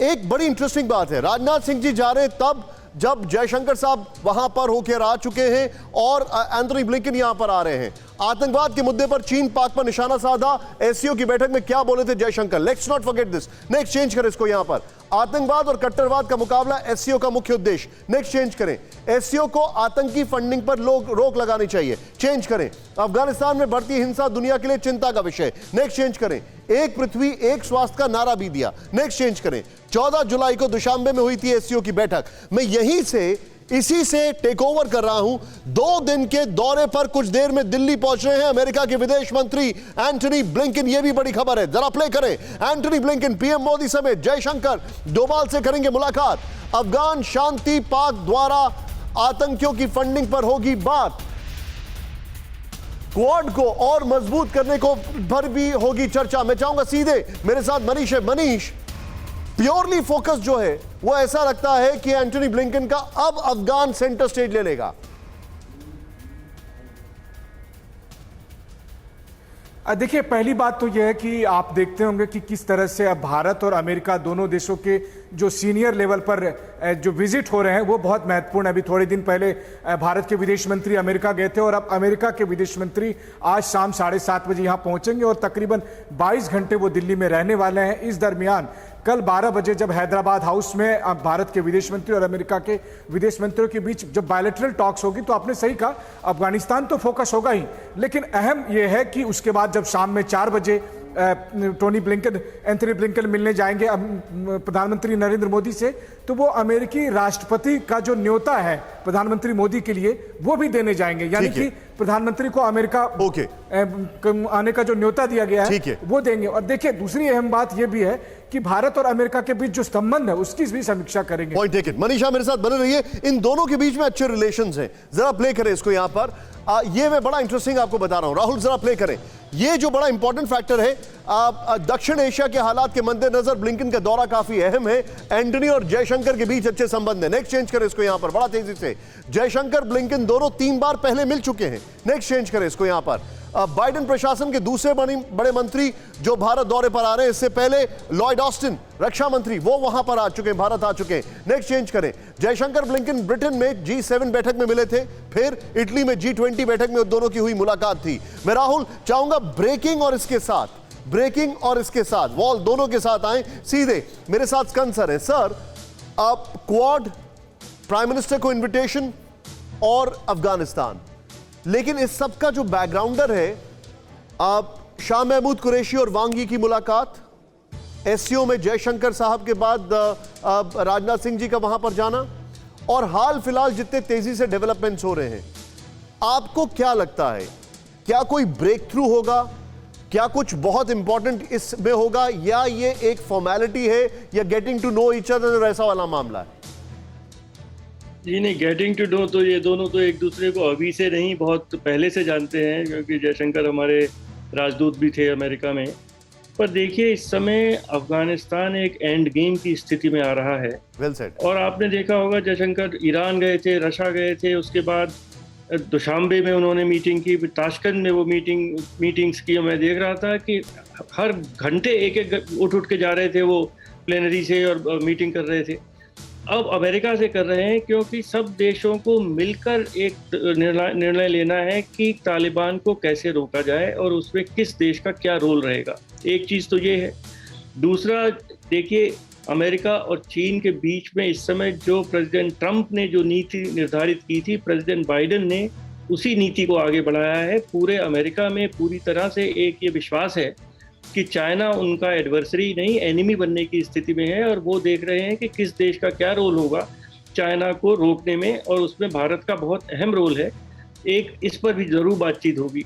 एक बड़ी इंटरेस्टिंग बात है, राजनाथ सिंह जी जा रहे हैं तब जब जयशंकर साहब वहां पर होकर आ चुके हैं और एंथनी ब्लिंकन यहां पर आ रहे हैं। आतंकवाद के मुद्दे पर चीन पाक पर निशाना साधा। एससीओ की बैठक में क्या बोले थे Jaishankar? Let's not forget this. Next change करें इसको। यहां पर आतंकवाद और कट्टरवाद का मुकाबला एससीओ का मुख्य उद्देश्य। नेक्स्ट चेंज करें। एससीओ को आतंकी फंडिंग पर रोक लगानी चाहिए। चेंज करें। अफगानिस्तान में बढ़ती हिंसा दुनिया के लिए चिंता का विषय। नेक्स्ट चेंज करें। एक पृथ्वी एक स्वास्थ्य का नारा भी दिया। नेक्स्ट चेंज करें। 14 जुलाई को दुशांबे में हुई थी एससीओ की बैठक। मैं यहीं से इसी से टेक ओवर कर रहा हूं। 2 दिन के दौरे पर कुछ देर में दिल्ली पहुंच रहे हैं अमेरिका के विदेश मंत्री एंटनी ब्लिंकन। यह भी बड़ी खबर है, जरा प्ले करें। एंटनी ब्लिंकन पीएम मोदी समेत जयशंकर डोभाल से करेंगे मुलाकात। अफगान शांति, पाक द्वारा आतंकियों की फंडिंग पर होगी बात। क्वाड को और मजबूत करने को पर भी होगी चर्चा। मैं चाहूंगा सीधे मेरे साथ मनीष है। मनीष, प्योरली फोकस जो है वो ऐसा लगता है कि एंटनी ब्लिंकन का अब अफगान सेंटर स्टेज ले लेगा। देखिए, पहली बात तो यह है कि आप देखते होंगे कि किस तरह से अब भारत और अमेरिका दोनों देशों के जो सीनियर लेवल पर जो विजिट हो रहे हैं वो बहुत महत्वपूर्ण है। अभी थोड़े दिन पहले भारत के विदेश मंत्री अमेरिका गए थे और अब अमेरिका के विदेश मंत्री आज शाम 7:30 बजे यहाँ पहुंचेंगे और तकरीबन 22 घंटे वो दिल्ली में रहने वाले हैं। इस दरमियान कल 12 बजे जब हैदराबाद हाउस में भारत के विदेश मंत्री और अमेरिका के विदेश मंत्रियों के बीच जब बायलैटरल टॉक्स होगी तो आपने सही कहा, अफगानिस्तान तो फोकस होगा ही, लेकिन अहम यह है कि उसके बाद जब शाम में 4 बजे एंथनी ब्लिंकन मिलने जाएंगे प्रधानमंत्री नरेंद्र मोदी से, तो वो अमेरिकी राष्ट्रपति का जो न्योता है प्रधानमंत्री मोदी के लिए वो भी देने जाएंगे। यानी कि प्रधानमंत्री को अमेरिका आने का जो न्योता दिया गया है वो देंगे। और देखिए, दूसरी अहम बात यह भी है कि भारत और अमेरिका के बीच जो संबंध है उसकी भी समीक्षा करेंगे। Point taken. मनीषा मेरे साथ बने रहिए। इन दोनों के बीच में अच्छे रिलेशंस हैं, जरा प्ले करें इसको यहां पर। ये मैं बड़ा इंटरेस्टिंग आपको बता रहा हूं। राहुल जरा प्ले करें। ये जो बड़ा इंपॉर्टेंट फैक्टर है, दक्षिण एशिया के हालात के मद्देनजर ब्लिंकन का दौरा काफी अहम है। एंटनी और जयशंकर के बीच अच्छे संबंध है। नेक्स्ट चेंज करें इसको यहां पर बड़ा तेजी से। जयशंकर ब्लिंकन दोनों 3 बार पहले मिल चुके हैं। नेक्स्ट चेंज करें इसको यहां पर। बाइडेन प्रशासन के दूसरे बड़े मंत्री जो भारत दौरे पर आ रहे हैं, इससे पहले लॉयड ऑस्टिन रक्षा मंत्री वो वहां पर आ चुके हैं, भारत आ चुके हैं। नेक्स्ट चेंज करें। जयशंकर ब्लिंकन ब्रिटेन में G7 बैठक में मिले थे, फिर इटली में G20 बैठक में दोनों की हुई मुलाकात थी। मैं राहुल चाहूंगा ब्रेकिंग और इसके साथ वॉल दोनों के साथ आए। सीधे मेरे साथ स्कंसर है। सर, क्वाड, प्राइम मिनिस्टर को इन्विटेशन और अफगानिस्तान, लेकिन इस सब का जो बैकग्राउंडर है, शाह महमूद कुरैशी और वांग यी की मुलाकात, एससीओ में जयशंकर साहब के बाद राजनाथ सिंह जी का वहां पर जाना, और हाल फिलहाल जितने तेजी से डेवलपमेंट्स हो रहे हैं, आपको क्या लगता है? क्या कोई ब्रेक थ्रू होगा? क्या कुछ बहुत इंपॉर्टेंट इसमें होगा, या ये एक फॉर्मेलिटी है, या getting to know each other ऐसा वाला मामला है? जी नहीं, गेटिंग टू नो तो ये दोनों तो एक दूसरे को अभी से नहीं, बहुत पहले से जानते हैं, क्योंकि जयशंकर हमारे राजदूत भी थे अमेरिका में। पर देखिए, इस समय अफगानिस्तान एक एंड गेम की स्थिति में आ रहा है। Well said. और आपने देखा होगा, जयशंकर ईरान गए थे, रशिया गए थे, उसके बाद दुशांबे में उन्होंने मीटिंग की, फिर ताशकंद में वो मीटिंग्स की। मैं देख रहा था कि हर घंटे एक उठ के जा रहे थे वो प्लेनरी से और मीटिंग कर रहे थे। अब अमेरिका से कर रहे हैं, क्योंकि सब देशों को मिलकर एक निर्णय लेना है कि तालिबान को कैसे रोका जाए और उसमें किस देश का क्या रोल रहेगा। एक चीज़ तो ये है। दूसरा, देखिए, अमेरिका और चीन के बीच में इस समय जो प्रेसिडेंट ट्रंप ने जो नीति निर्धारित की थी, प्रेसिडेंट बाइडेन ने उसी नीति को आगे बढ़ाया है। पूरे अमेरिका में पूरी तरह से एक ये विश्वास है कि चाइना उनका एडवर्सरी नहीं, एनिमी बनने की स्थिति में है, और वो देख रहे हैं कि किस देश का क्या रोल होगा चाइना को रोकने में, और उसमें भारत का बहुत अहम रोल है। एक इस पर भी जरूर बातचीत होगी।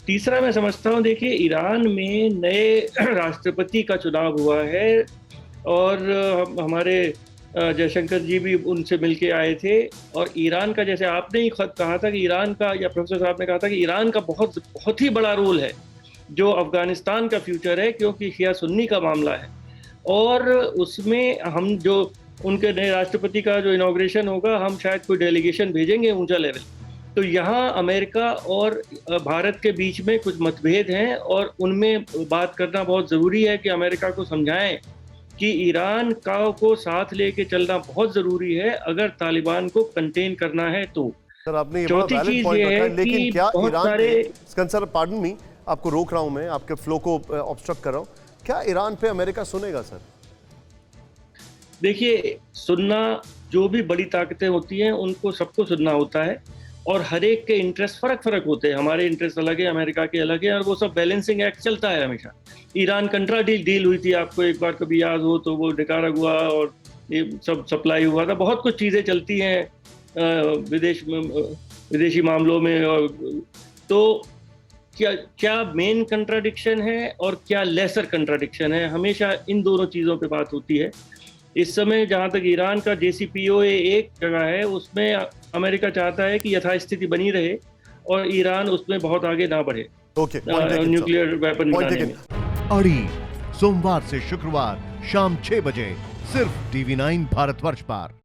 तीसरा, मैं समझता हूँ, देखिए, ईरान में नए राष्ट्रपति का चुनाव हुआ है, और हमारे जयशंकर जी भी उनसे मिलके आए थे। और ईरान का, जैसे आपने ही खुद कहा था कि ईरान का, या प्रोफेसर साहब ने कहा था कि ईरान का बहुत ही बड़ा रोल है जो अफगानिस्तान का फ्यूचर है, क्योंकि शिया सुन्नी का मामला है। और उसमें हम जो उनके नए राष्ट्रपति का जो इनॉग्रेशन होगा, हम शायद कोई डेलीगेशन भेजेंगे ऊंचा लेवल। तो यहाँ अमेरिका और भारत के बीच में कुछ मतभेद हैं, और उनमें बात करना बहुत ज़रूरी है कि अमेरिका को समझाएं कि ईरान को साथ लेके चलना बहुत जरूरी है अगर तालिबान को कंटेन करना है तो। सर आपने ये बड़ा चौथी वैलिड चीज पॉइंट ये रखा है है, लेकिन कि क्या बहुत ईरान सारे सर पार्डन मी, आपको रोक रहा हूं मैं, आपके फ्लो को ऑब्स्ट्रक्ट कर रहा हूं, क्या ईरान पे अमेरिका सुनेगा सर? देखिए, सुनना, जो भी बड़ी ताकतें होती हैं उनको सबको सुनना होता है और हर एक के इंटरेस्ट फर्क होते हैं। हमारे इंटरेस्ट अलग है, अमेरिका के अलग है, और वो सब बैलेंसिंग एक्ट चलता है हमेशा। ईरान कंट्रा डील हुई थी, आपको एक बार कभी याद हो तो, वो निकारागुआ और ये सब सप्लाई हुआ था। बहुत कुछ चीज़ें चलती हैं विदेशी मामलों में। और तो क्या मेन कंट्राडिक्शन है और क्या लेसर कंट्राडिक्शन है, हमेशा इन दोनों चीज़ों पे बात होती है। इस समय जहां तक ईरान का JCPOA एक जगह है, उसमें अमेरिका चाहता है कि यथास्थिति बनी रहे और ईरान उसमें बहुत आगे ना बढ़े okay, point taken, nuclear weapon point बनाने में। टेकन। अड़ी सोमवार से शुक्रवार शाम 6 बजे सिर्फ TV9 भारतवर्ष पर।